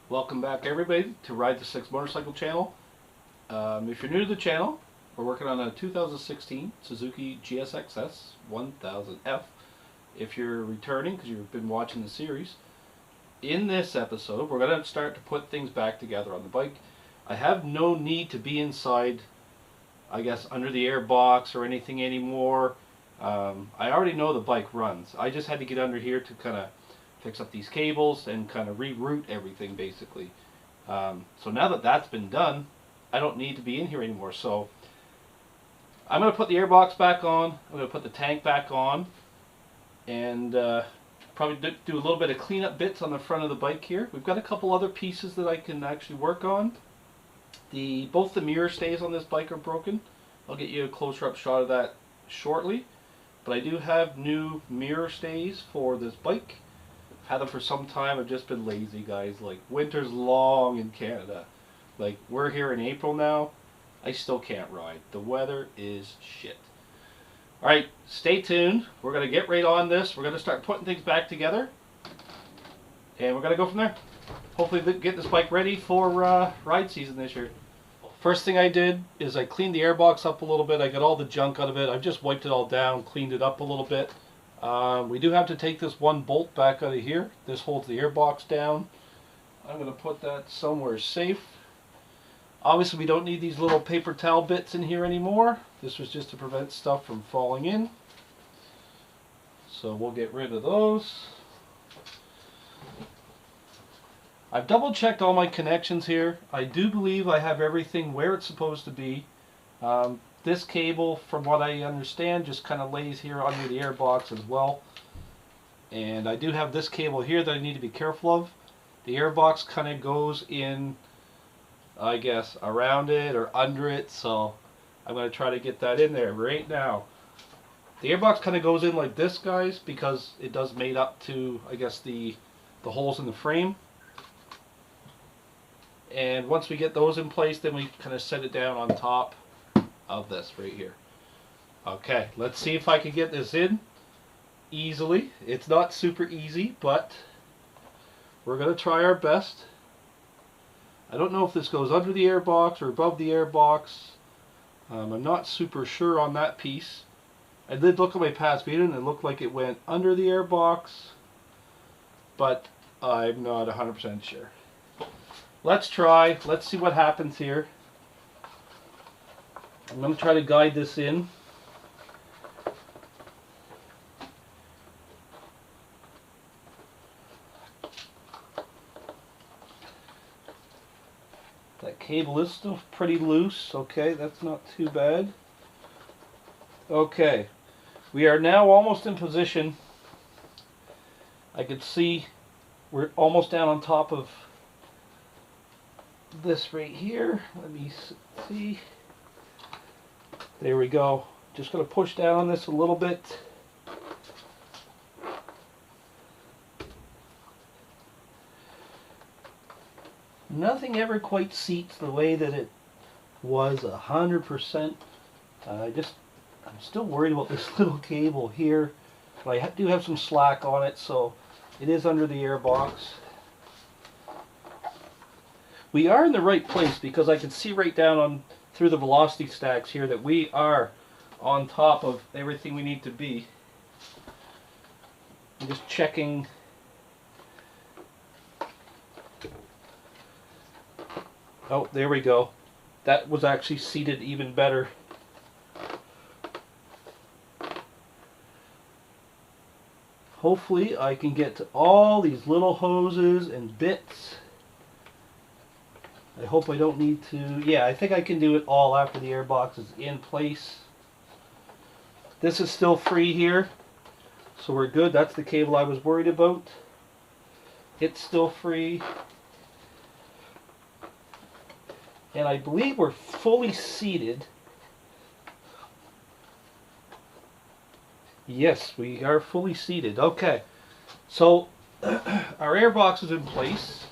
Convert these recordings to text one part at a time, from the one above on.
Welcome back everybody to Ride the Six Motorcycle channel. If you're new to the channel, we're working on a 2016 Suzuki GSX-S 1000F. If you're returning because you've been watching the series, in this episode we're going to start to put things back together on the bike. I have no need to be inside, I guess, under the air box or anything anymore. I already know the bike runs. I just had to get under here to kind of fix up these cables and kind of reroute everything basically. So now that that's been done, I don't need to be in here anymore. So I'm going to put the airbox back on, I'm going to put the tank back on, and probably do a little bit of cleanup bits on the front of the bike here. We've got a couple other pieces that I can actually work on. Both the mirror stays on this bike are broken. I'll get you a closer up shot of that shortly. But I do have new mirror stays for this bike. Had them for some time. I've just been lazy, guys. Like, winter's long in Canada. Like, we're here in April now. I still can't ride. The weather is shit. Alright, stay tuned. We're going to get right on this. We're going to start putting things back together. And we're going to go from there. Hopefully get this bike ready for ride season this year. First thing I did is I cleaned the airbox up a little bit. I got all the junk out of it. I've just wiped it all down, cleaned it up a little bit. We do have to take this one bolt back out of here. This holds the airbox down. I'm going to put that somewhere safe. Obviously we don't need these little paper towel bits in here anymore. This was just to prevent stuff from falling in. So we'll get rid of those. I've double checked all my connections here. I do believe I have everything where it's supposed to be. This cable, from what I understand, just kind of lays here under the airbox as well. And I do have this cable here that I need to be careful of. The airbox kind of goes in, I guess, around it or under it, so I'm going to try to get that in there right now. The airbox kind of goes in like this, guys, because it does mate up to, I guess, the holes in the frame. And once we get those in place, then we kind of set it down on top of this right here. Okay, let's see if I can get this in easily. It's not super easy, but we're going to try our best. I don't know if this goes under the airbox or above the airbox. I'm not super sure on that piece. I did look at my past video and it looked like it went under the airbox, but I'm not 100% sure. Let's try. Let's see what happens here. I'm going to try to guide this in. That cable is still pretty loose. Okay, that's not too bad. Okay, we are now almost in position. I can see we're almost down on top of this right here. Let me see. There we go. Just going to push down on this a little bit. Nothing ever quite seats the way that it was 100%. I'm still worried about this little cable here. But I do have some slack on it, so it is under the airbox. We are in the right place because I can see right down on through the velocity stacks here that we are on top of everything we need to be. I'm just checking. Oh, there we go. That was actually seated even better. Hopefully I can get to all these little hoses and bits. I hope I don't need to. Yeah, I think I can do it all after the airbox is in place. This is still free here, so we're good. That's the cable I was worried about. It's still free. And I believe we're fully seated. Yes, we are fully seated. Okay, so our airbox is in place.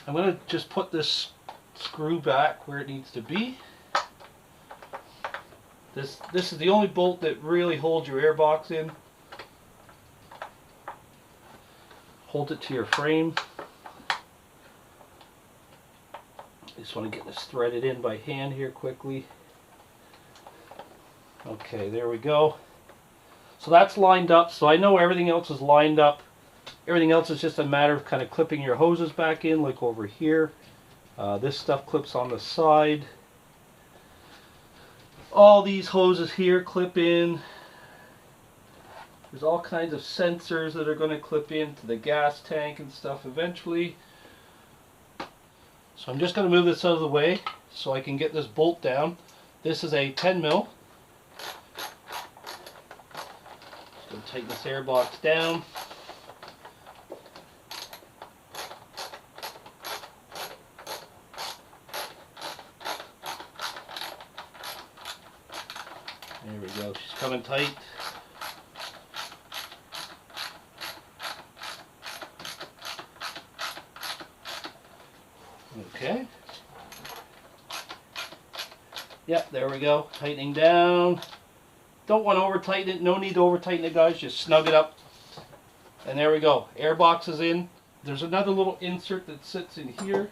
I'm going to just put this screw back where it needs to be. This is the only bolt that really holds your airbox in. hold it to your frame. I just want to get this threaded in by hand here quickly. Okay, there we go. So that's lined up, so I know everything else is lined up. Everything else is just a matter of kind of clipping your hoses back in, like over here. This stuff clips on the side. All these hoses here clip in. There's all kinds of sensors that are going to clip into the gas tank and stuff eventually. So I'm just going to move this out of the way so I can get this bolt down. This is a 10 mil. Just going to tighten this air box down. There we go, she's coming tight. Okay. Yep, there we go. Tightening down. Don't want to over tighten it. No need to over tighten it, guys. Just snug it up. And there we go. Air box is in. There's another little insert that sits in here.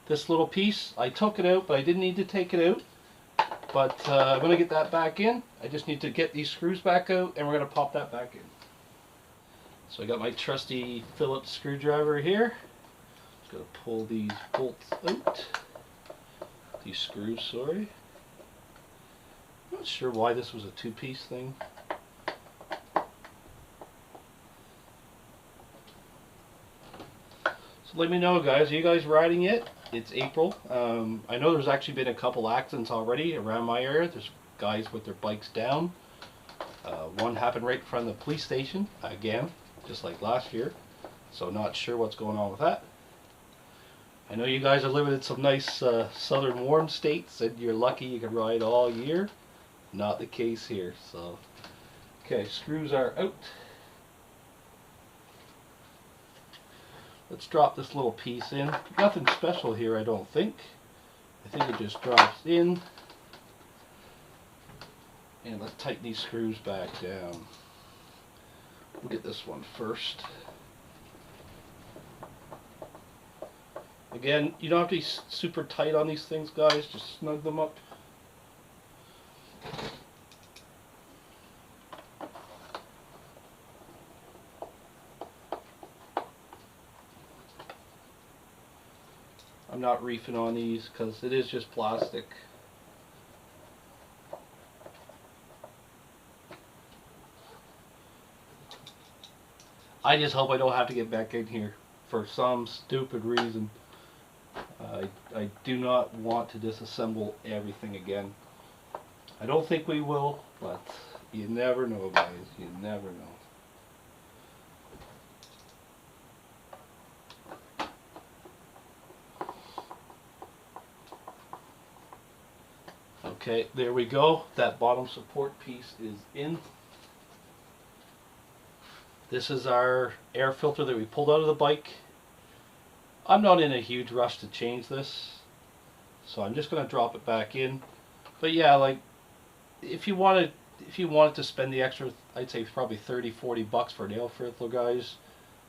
This little piece, I took it out, but I didn't need to take it out. But I'm going to get that back in. I just need to get these screws back out, and we're going to pop that back in. So I got my trusty Phillips screwdriver here. Just going to pull these bolts out. These screws, sorry. I'm not sure why this was a two-piece thing. So let me know, guys. Are you guys riding it? It's April. I know there's actually been a couple accidents already around my area. There's guys with their bikes down. One happened right in front of the police station, again, just like last year. So not sure what's going on with that. I know you guys are living in some nice southern warm states and you're lucky you can ride all year. Not the case here. So, okay, screws are out. Let's drop this little piece in. Nothing special here, I don't think. I think it just drops in. And let's tighten these screws back down. We'll get this one first. Again, you don't have to be super tight on these things, guys. Just snug them up. I'm not reefing on these because it is just plastic. I just hope I don't have to get back in here for some stupid reason. I do not want to disassemble everything again. I don't think we will, but you never know, guys. You never know. Okay, there we go. That bottom support piece is in. This is our air filter that we pulled out of the bike. I'm not in a huge rush to change this, so I'm just going to drop it back in. But yeah, like if you wanted to spend the extra, I'd say probably 30-40 bucks for an air filter, guys,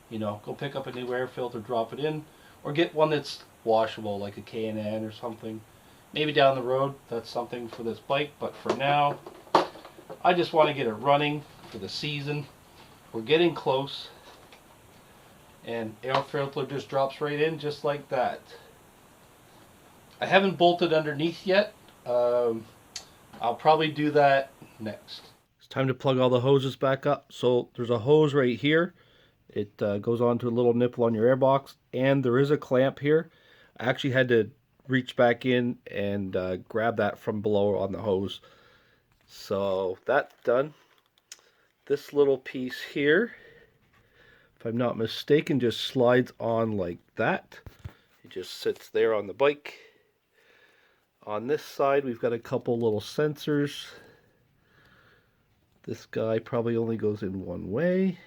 you know, go pick up a new air filter, drop it in, or get one that's washable like a K&N or something. Maybe down the road, that's something for this bike, but for now, I just want to get it running for the season. We're getting close, and air filter just drops right in just like that. I haven't bolted underneath yet. I'll probably do that next. It's time to plug all the hoses back up. So there's a hose right here. It goes onto a little nipple on your airbox, and there is a clamp here. I actually had to reach back in and grab that from below on the hose. So that's done. This little piece here, if I'm not mistaken, just slides on like that. It just sits there on the bike. On this side, we've got a couple little sensors. This guy probably only goes in one way.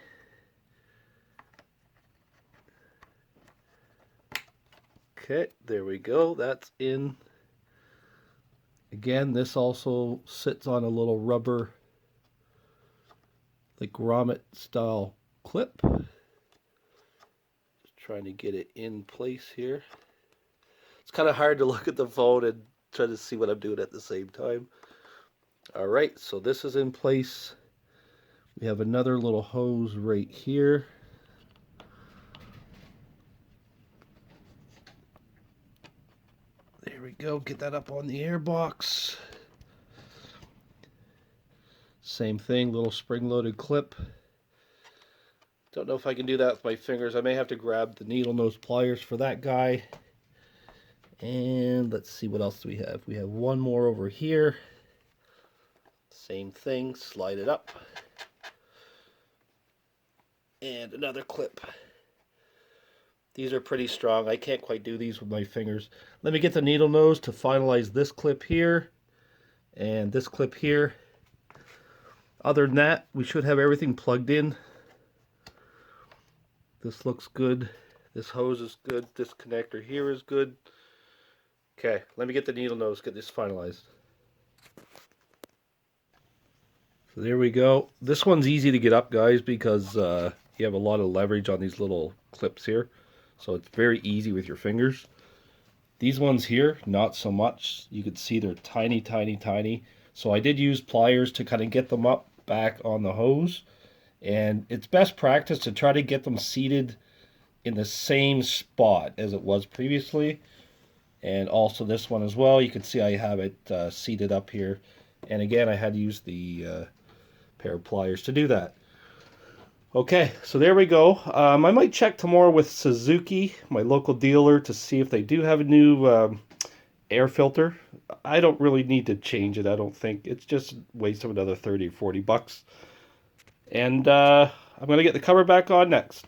Okay, there we go. That's in. Again, this also sits on a little rubber, like grommet style clip. Just trying to get it in place here. It's kind of hard to look at the phone and try to see what I'm doing at the same time. All right, so this is in place. We have another little hose right here. There we go, get that up on the air box. Same thing, little spring-loaded clip. Don't know if I can do that with my fingers. I may have to grab the needle nose pliers for that guy. And let's see, what else do we have? We have one more over here. Same thing, slide it up. And another clip. These are pretty strong. I can't quite do these with my fingers. Let me get the needle nose to finalize this clip here and this clip here. Other than that, we should have everything plugged in. This looks good. This hose is good. This connector here is good. Okay, let me get the needle nose, get this finalized. So there we go. This one's easy to get up, guys, because you have a lot of leverage on these little clips here. So it's very easy with your fingers. These ones here, not so much. You can see they're tiny, tiny, tiny. So I did use pliers to kind of get them up back on the hose. And it's best practice to try to get them seated in the same spot as it was previously. And also this one as well. You can see I have it seated up here. And again, I had to use the pair of pliers to do that. Okay, so there we go. I might check tomorrow with Suzuki, my local dealer, to see if they do have a new air filter. I don't really need to change it, I don't think. It's just a waste of another 30 or 40 bucks. And I'm going to get the cover back on next.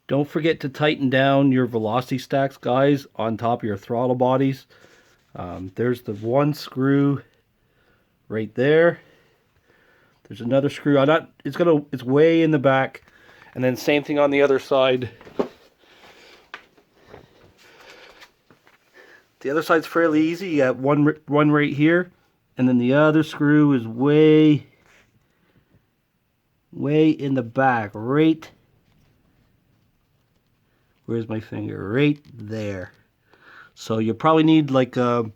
Don't forget to tighten down your velocity stacks, guys, on top of your throttle bodies. There's the one screw right there. There's another screw. It's way in the back, and then same thing on the other side. The other side's fairly easy. You got one right here, and then the other screw is way in the back. Right. Where's my finger? Right there. So you'll probably need like a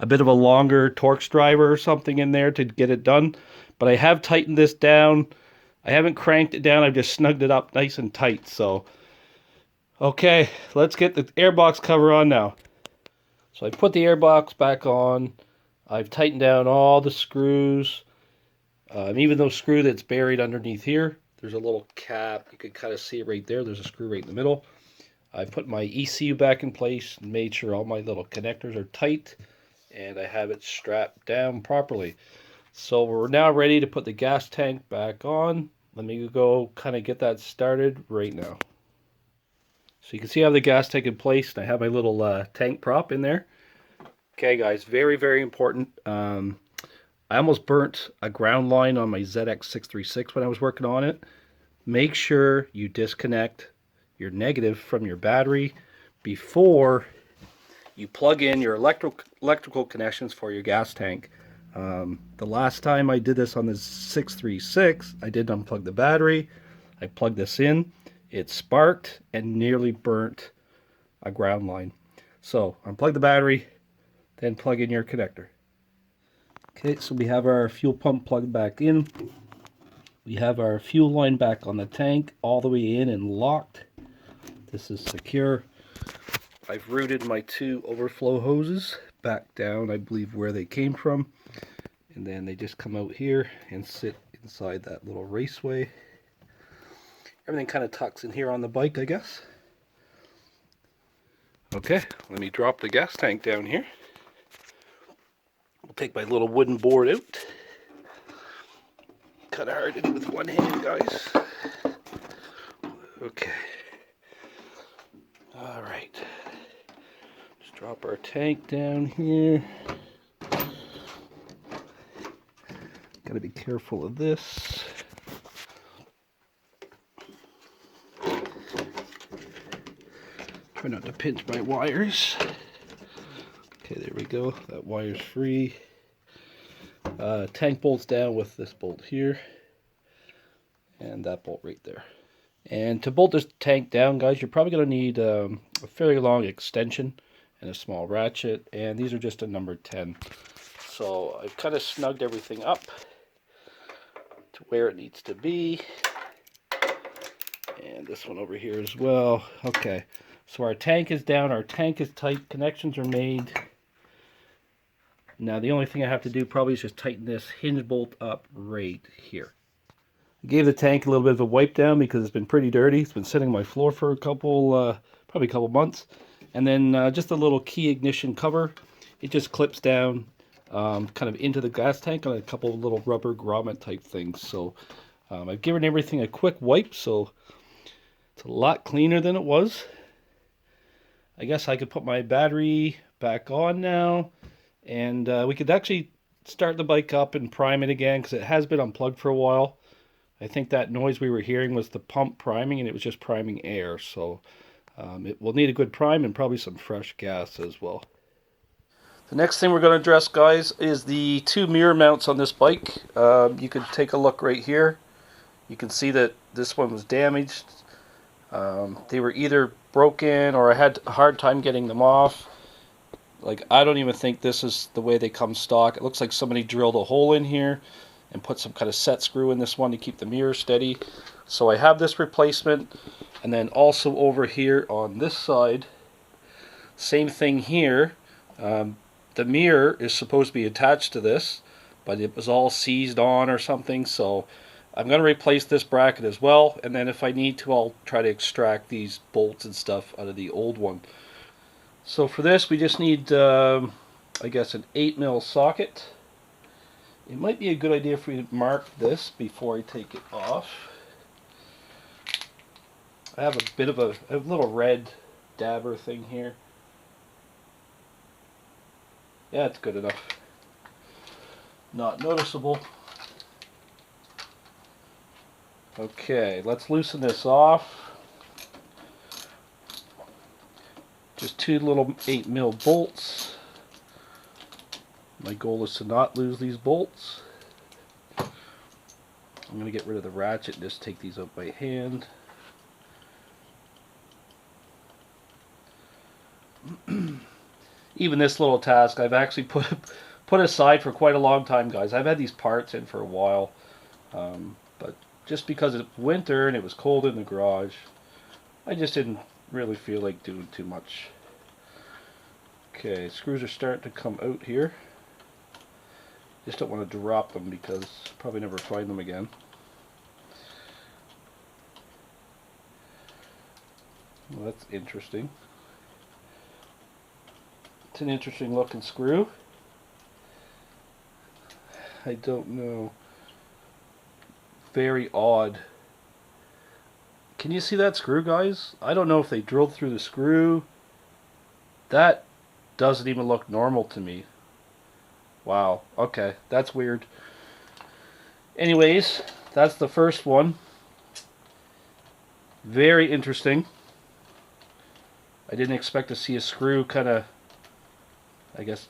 bit of a longer Torx driver or something in there to get it done. But I have tightened this down. I haven't cranked it down. I've just snugged it up nice and tight. So, okay, let's get the airbox cover on now. So I put the airbox back on. I've tightened down all the screws. Even the screw that's buried underneath here. There's a little cap. You can kind of see it right there. There's a screw right in the middle. I put my ECU back in place and made sure all my little connectors are tight. And I have it strapped down properly. So we're now ready to put the gas tank back on. Let me go kind of get that started right now. So you can see I have the gas tank in place, and I have my little tank prop in there. Okay, guys, very, very important. I almost burnt a ground line on my ZX636 when I was working on it. Make sure you disconnect your negative from your battery before you plug in your electrical connections for your gas tank. The last time I did this on the 636, I did unplug the battery. I plugged this in. It sparked and nearly burnt a ground line. So unplug the battery, then plug in your connector. Okay, so we have our fuel pump plugged back in. We have our fuel line back on the tank, all the way in and locked. This is secure. I've routed my two overflow hoses back down, I believe, where they came from. And then they just come out here and sit inside that little raceway. Everything kind of tucks in here on the bike, I guess. Okay, let me drop the gas tank down here. I'll take my little wooden board out. Kind of hard to do with one hand, guys. Okay. All right. Just drop our tank down here. Gotta be careful of this. Try not to pinch my wires. Okay, there we go. That wire's free. Tank bolts down with this bolt here. And that bolt right there. And to bolt this tank down, guys, you're probably going to need a fairly long extension. and a small ratchet, and these are just a number 10. So I've kind of snugged everything up to where it needs to be. And this one over here as well. Okay, so our tank is down, our tank is tight, connections are made. Now the only thing I have to do probably is just tighten this hinge bolt up right here. I gave the tank a little bit of a wipe down because it's been pretty dirty. It's been sitting on my floor for a couple, probably a couple months. And then just a little key ignition cover. It just clips down kind of into the gas tank on a couple of little rubber grommet type things. So I've given everything a quick wipe, so it's a lot cleaner than it was. I guess I could put my battery back on now, and we could actually start the bike up and prime it again because it has been unplugged for a while. I think that noise we were hearing was the pump priming, and it was just priming air. So it will need a good prime and probably some fresh gas as well. The next thing we're going to address, guys, is the two mirror mounts on this bike. You can take a look right here. You can see that this one was damaged. They were either broken or I had a hard time getting them off. Like, I don't even think this is the way they come stock. It looks like somebody drilled a hole in here and put some kind of set screw in this one to keep the mirror steady. So I have this replacement, and then also over here on this side, same thing here. The mirror is supposed to be attached to this, but it was all seized on or something, so I'm going to replace this bracket as well, and then if I need to, I'll try to extract these bolts and stuff out of the old one. So for this, we just need, I guess, an 8mm socket. It might be a good idea if we mark this before I take it off. I have a bit of a little red dabber thing here. Yeah, it's good enough. Not noticeable. Okay, let's loosen this off. Just two little 8mm bolts. My goal is to not lose these bolts. I'm going to get rid of the ratchet and just take these out by hand. Even this little task I've actually put aside for quite a long time, guys. I've had these parts in for a while, but just because it's winter and it was cold in the garage, I just didn't really feel like doing too much. Okay, screws are starting to come out here. Just don't want to drop them because I'll probably never find them again. Well, that's interesting. It's an interesting looking screw. I don't know. Very odd. Can you see that screw, guys? I don't know if they drilled through the screw. That doesn't even look normal to me. Wow, okay, that's weird. Anyways, that's the first one. Very interesting. I didn't expect to see a screw kind of, I guess,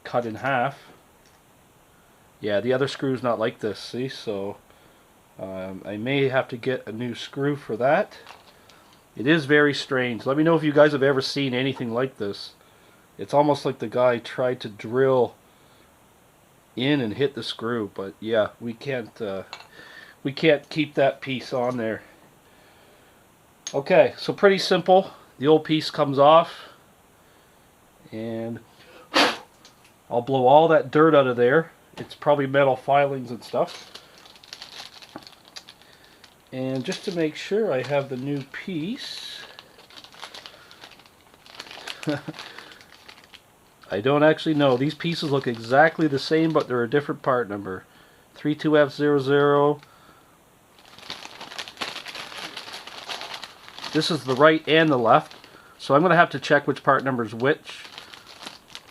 cut in half. Yeah, the other screw's not like this, see? So I may have to get a new screw for that. It is very strange. Let me know if you guys have ever seen anything like this. It's almost like the guy tried to drill in and hit the screw, but yeah, we can't keep that piece on there. Okay, so pretty simple. The old piece comes off, and I'll blow all that dirt out of there. It's probably metal filings and stuff. And just to make sure I have the new piece, I don't actually know. These pieces look exactly the same, but they're a different part number. 32F00. This is the right and the left, so I'm going to have to check which part number is which.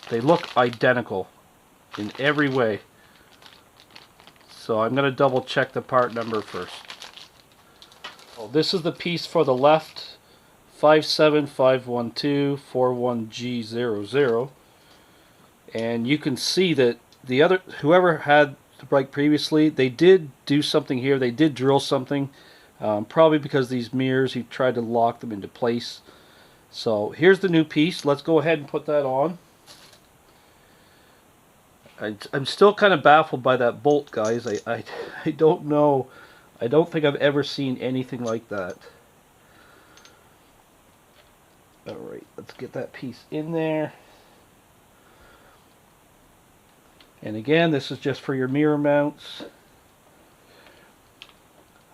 They look identical in every way. So I'm going to double check the part number first. Oh, this is the piece for the left, 5751241G00. And you can see that the other, whoever had the bike previously, they did do something here. They did drill something, probably because these mirrors, he tried to lock them into place. So here's the new piece. Let's go ahead and put that on. I'm still kind of baffled by that bolt, guys. I don't know. I don't think I've ever seen anything like that. Alright, let's get that piece in there. And again, this is just for your mirror mounts.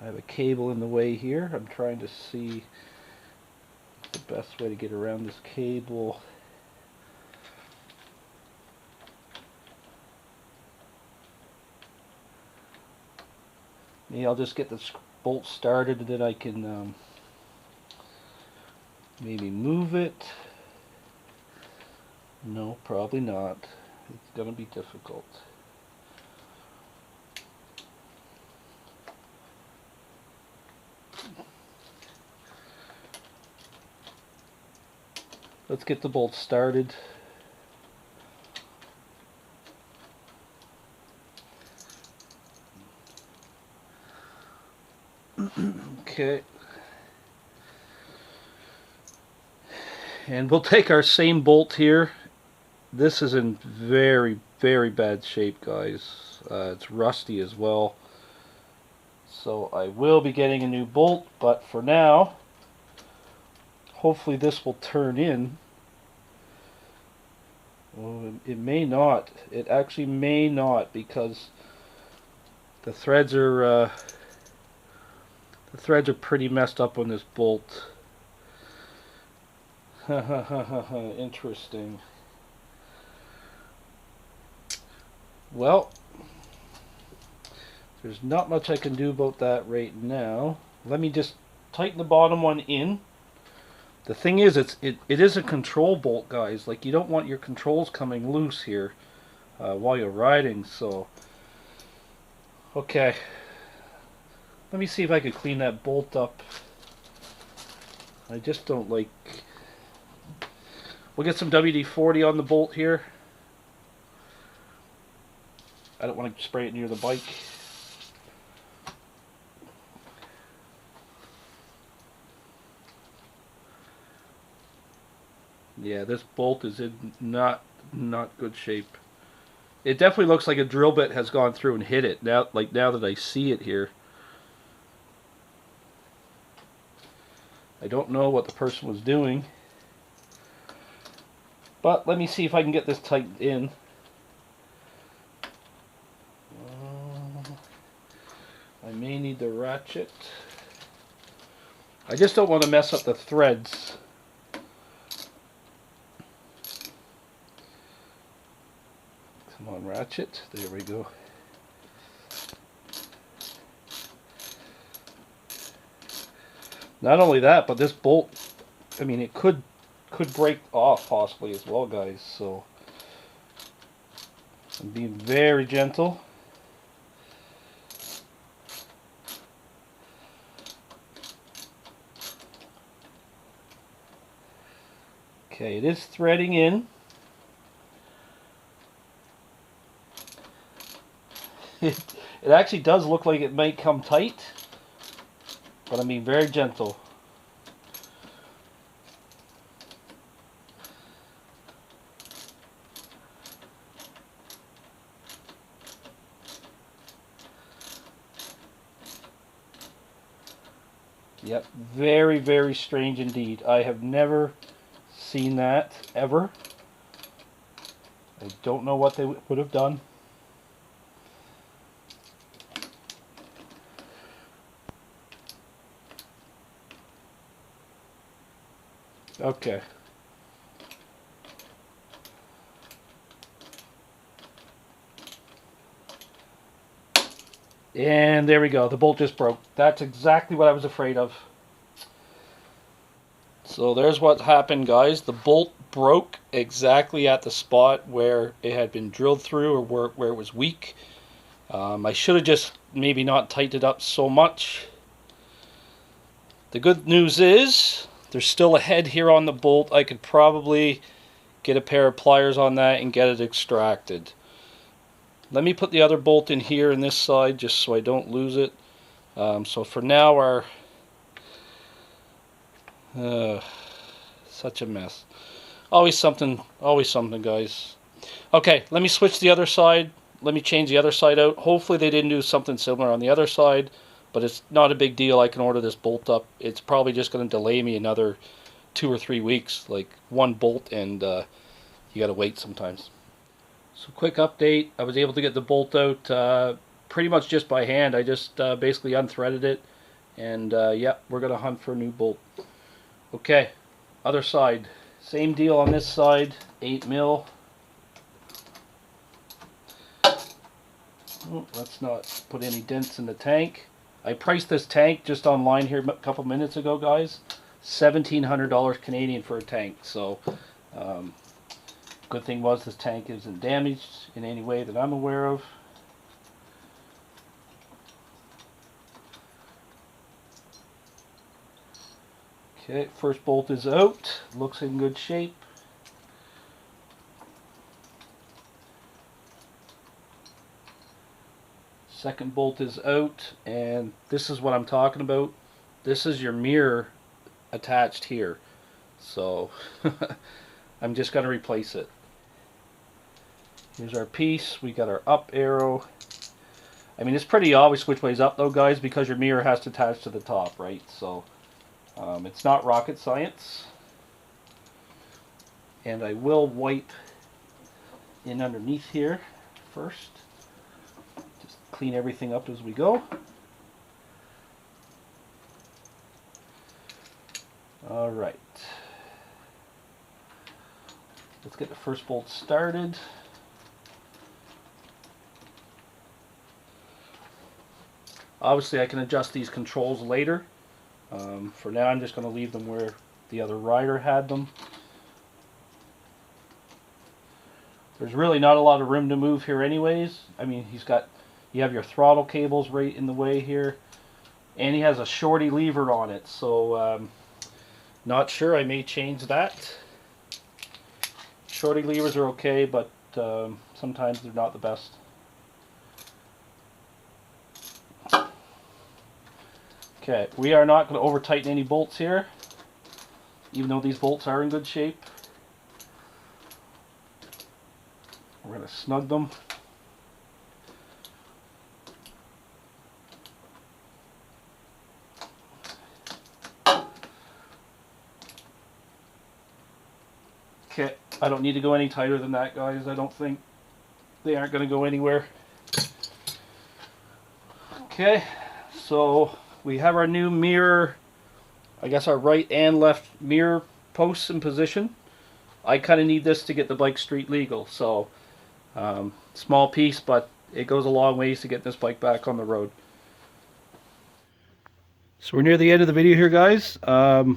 I have a cable in the way here. I'm trying to see the best way to get around this cable. Maybe I'll just get this bolt started and then I can maybe move it. No, probably not. It's going to be difficult. Let's get the bolt started. Okay. And we'll take our same bolt here. This is in very, very bad shape, guys. It's rusty as well. So I will be getting a new bolt, but for now, hopefully this will turn in. Well, it may not. It actually may not, because the threads are pretty messed up on this bolt. Interesting. Well, there's not much I can do about that right now. Let me just tighten the bottom one in. The thing is, it is a control bolt, guys. Like, you don't want your controls coming loose here while you're riding. So, okay. Let me see if I can clean that bolt up. I just don't like... We'll get some WD-40 on the bolt here. I don't want to spray it near the bike. Yeah, this bolt is in not good shape. It definitely looks like a drill bit has gone through and hit it. Now that I see it here. I don't know what the person was doing. But let me see if I can get this tightened in. I may need the ratchet. I just don't want to mess up the threads. Come on, ratchet. There we go. Not only that, but this bolt, I mean, it could break off possibly as well, guys. So I'm being very gentle. Okay, it is threading in. It actually does look like it might come tight, but I'm being very gentle. Yep, very, very strange indeed. I have never seen that ever. I don't know what they would have done. Okay. And there we go. The bolt just broke. That's exactly what I was afraid of. So there's what happened, guys. The bolt broke exactly at the spot where it had been drilled through, or where it was weak. I should have just maybe not tightened it up so much. The good news is there's still a head here on the bolt. I could probably get a pair of pliers on that and get it extracted. Let me put the other bolt in here in this side just so I don't lose it. So for now, our Such a mess. Always something, guys. Okay, let me switch the other side. Let me change the other side out. Hopefully they didn't do something similar on the other side, but it's not a big deal. I can order this bolt up. It's probably just going to delay me another 2 or 3 weeks. Like one bolt, and you got to wait sometimes. So quick update. I was able to get the bolt out pretty much just by hand. I just basically unthreaded it, and yeah, we're going to hunt for a new bolt. Okay, other side. Same deal on this side, 8 mil. Oh, let's not put any dents in the tank. I priced this tank just online here a couple minutes ago, guys. $1,700 Canadian for a tank. So, good thing was this tank isn't damaged in any way that I'm aware of. Okay, first bolt is out. Looks in good shape. Second bolt is out, and this is what I'm talking about. This is your mirror attached here. So I'm just going to replace it. Here's our piece. We got our up arrow. I mean, it's pretty obvious which way's up though, guys, because your mirror has to attach to the top, right? So it's not rocket science. And I will wipe in underneath here first. Clean everything up as we go. All right. Let's get the first bolt started. Obviously, I can adjust these controls later. For now, I'm just going to leave them where the other rider had them. There's really not a lot of room to move here anyways. I mean, you have your throttle cables right in the way here, and he has a shorty lever on it, so not sure. I may change that. Shorty levers are okay, but sometimes they're not the best. Okay, we are not going to over tighten any bolts here, even though these bolts are in good shape. We're going to snug them. Okay, I don't need to go any tighter than that, guys. I don't think they aren't going to go anywhere. Okay, so we have our new mirror, I guess our right and left mirror posts in position. I kind of need this to get the bike street legal, so small piece, but it goes a long ways to get this bike back on the road. So we're near the end of the video here, guys. I've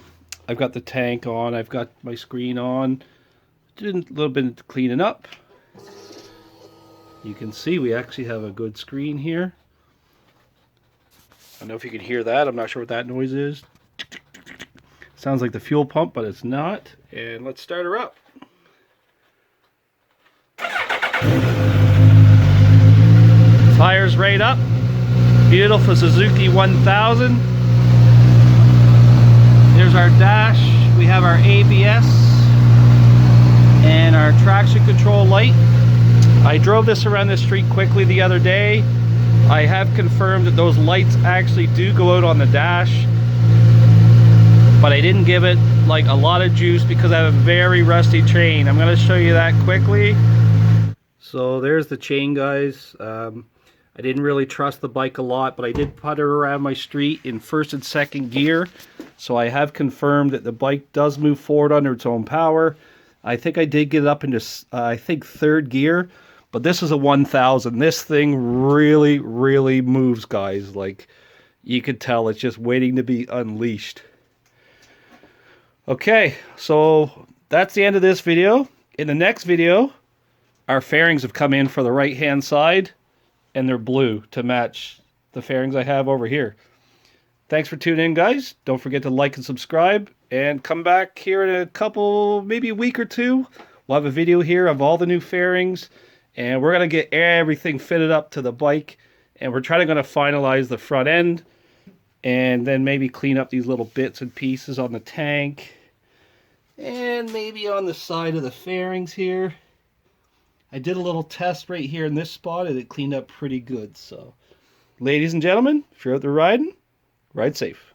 got the tank on, I've got my screen on. Did a little bit of cleaning up. You can see we actually have a good screen here. I don't know if you can hear that. I'm not sure what that noise is. Sounds like the fuel pump, but it's not. And let's start her up. Tires right up. Beautiful Suzuki 1000. There's our dash. We have our ABS and our traction control light. I drove this around the street quickly the other day. I have confirmed that those lights actually do go out on the dash, but I didn't give it like a lot of juice because I have a very rusty chain. I'm going to show you that quickly. So there's the chain, guys. I didn't really trust the bike a lot, but I did put her around my street in first and second gear. So I have confirmed that the bike does move forward under its own power. I think I did get it up into, I think, third gear. But this is a 1000. This thing really, really moves, guys. Like, you could tell it's just waiting to be unleashed. Okay, so that's the end of this video. In the next video, our fairings have come in for the right-hand side, and they're blue to match the fairings I have over here. Thanks for tuning in, guys. Don't forget to like and subscribe, and come back here in a couple, maybe a week or two. We'll have a video here of all the new fairings, and we're going to get everything fitted up to the bike, and we're going to finalize the front end, and then maybe clean up these little bits and pieces on the tank, And maybe on the side of the fairings here. I did a little test right here in this spot and it cleaned up pretty good. So, ladies and gentlemen, if you're out there riding, ride safe.